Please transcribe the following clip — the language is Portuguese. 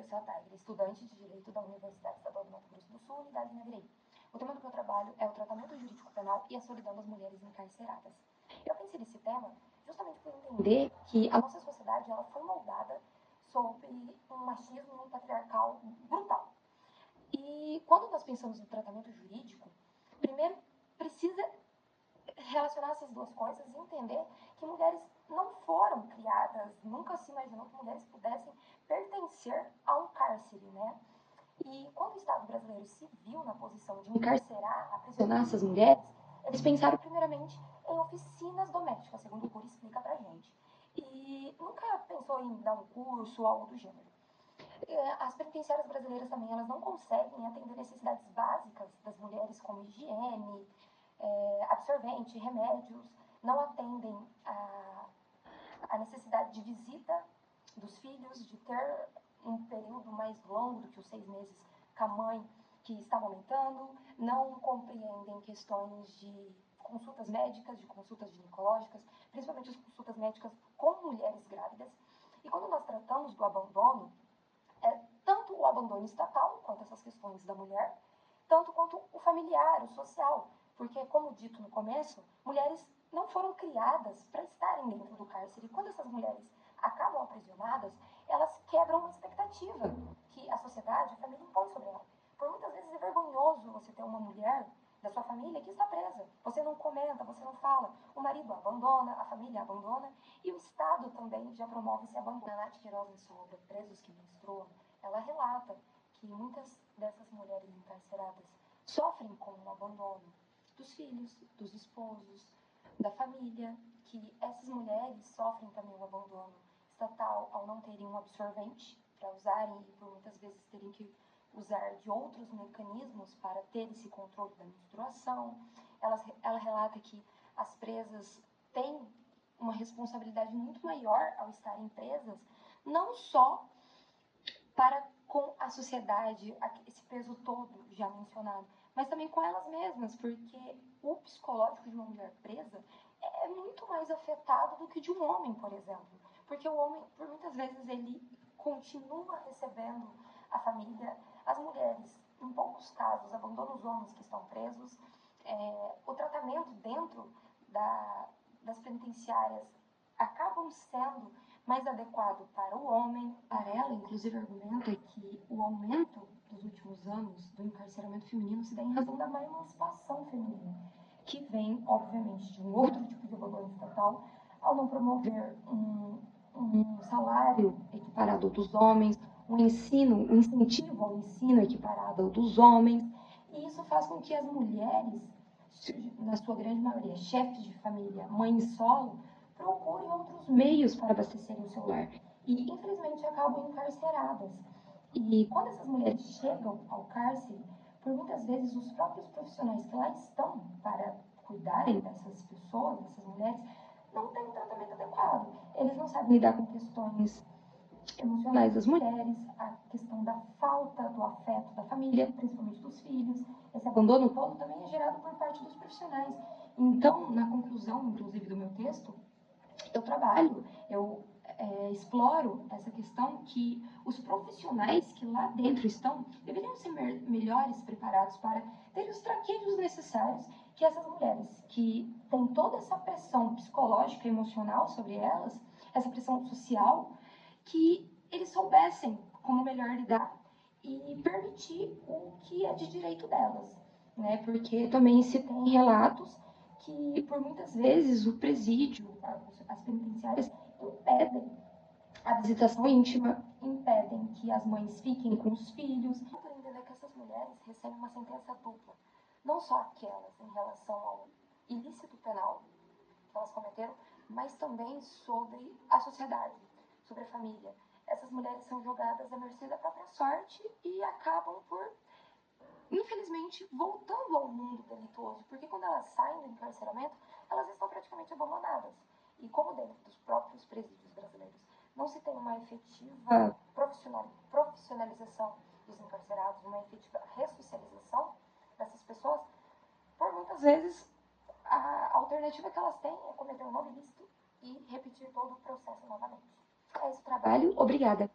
Júlia Sataglia, estudante de Direito da Universidade Estadual do Mato Grosso do Sul, Unidade Negreí. O tema do meu trabalho é o tratamento jurídico penal e a solidão das mulheres encarceradas. Eu pensei nesse tema justamente por entender que a nossa sociedade ela foi moldada sob um machismo e um patriarcal brutal. E quando nós pensamos no tratamento jurídico, primeiro precisa relacionar essas duas coisas e entender que mulheres não foram criadas, nunca se imaginou que mulheres pudessem pertencer a um cárcere, né? E quando o Estado brasileiro se viu na posição de encarcerar, aprisionar essas mulheres, eles pensaram primeiramente em oficinas domésticas, segundo o Cury explica pra gente. E nunca pensou em dar um curso ou algo do gênero. As penitenciárias brasileiras também, elas não conseguem atender necessidades básicas das mulheres, como higiene, absorvente, remédios, não atendem a necessidade de visita dos filhos, de ter um período mais longo do que os 6 meses com a mãe que está amamentando, não compreendem questões de consultas médicas, de consultas ginecológicas, principalmente as consultas médicas com mulheres grávidas. E quando nós tratamos do abandono, tanto o abandono estatal, quanto essas questões da mulher, tanto quanto o familiar, o social, porque, como dito no começo, mulheres não foram criadas para estarem dentro do cárcere. E quando essas mulheres acabam aprisionadas, elas quebram uma expectativa que a sociedade, a família impõe sobre ela. Por muitas vezes é vergonhoso você ter uma mulher da sua família que está presa. Você não comenta, você não fala. O marido a abandona, a família a abandona e o Estado também já promove esse abandono. A Nath Queiroz, em sua obra Presos que Menstruam, ela relata que muitas dessas mulheres encarceradas sofrem com o abandono dos filhos, dos esposos, da família, que essas mulheres sofrem também o abandono estatal ao não terem um absorvente para usarem e por muitas vezes terem que usar de outros mecanismos para ter esse controle da menstruação. Ela relata que as presas têm uma responsabilidade muito maior ao estarem presas, não só para com a sociedade, esse peso todo já mencionado, mas também com elas mesmas, porque o psicológico de uma mulher presa é muito mais afetado do que de um homem, por exemplo. Porque o homem, por muitas vezes, ele continua recebendo a família. As mulheres, em poucos casos, abandonam os homens que estão presos. O tratamento dentro das penitenciárias acabam sendo mais adequado para o homem. Varela, inclusive, argumenta que o aumento dos últimos anos do encarceramento feminino se dá em razão da má emancipação feminina, que vem, obviamente, de um outro tipo de abandono estatal, ao não promover um salário equiparado ao dos homens, um incentivo ao ensino equiparado ao dos homens, e isso faz com que as mulheres, na sua grande maioria, chefes de família, mães solo, procurem outros meios para abastecerem o seu lar e, infelizmente, acabam encarceradas. E quando essas mulheres chegam ao cárcere, por muitas vezes os próprios profissionais que lá estão para cuidarem dessas pessoas, dessas mulheres, não têm um tratamento adequado. Eles não sabem lidar com questões emocionais das mulheres, a questão da falta do afeto da família, principalmente dos filhos. Esse abandono todo também é gerado por parte dos profissionais. Então, na conclusão, inclusive, do meu texto, eu exploro essa questão que os profissionais que lá dentro estão deveriam ser melhores preparados para ter os traqueios necessários que essas mulheres que têm toda essa pressão psicológica e emocional sobre elas, essa pressão social, que eles soubessem como melhor lidar e permitir o que é de direito delas, né? Porque também se tem relatos que, por muitas vezes, o presídio, as penitenciárias, impedem a visitação íntima, impedem que as mães fiquem com os filhos. Para entender que essas mulheres recebem uma sentença dupla, não só aquelas em relação ao ilícito penal que elas cometeram, mas também sobre a sociedade, sobre a família. Essas mulheres são jogadas à mercê da própria sorte e acabam por, infelizmente, voltando ao mundo delituoso, porque quando elas saem do encarceramento, elas estão praticamente abandonadas. E como dentro dos próprios presídios brasileiros não se tem uma efetiva profissionalização dos encarcerados, uma efetiva ressocialização dessas pessoas, por muitas vezes a alternativa que elas têm é cometer um novo ilícito e repetir todo o processo novamente. É esse o trabalho. Obrigada.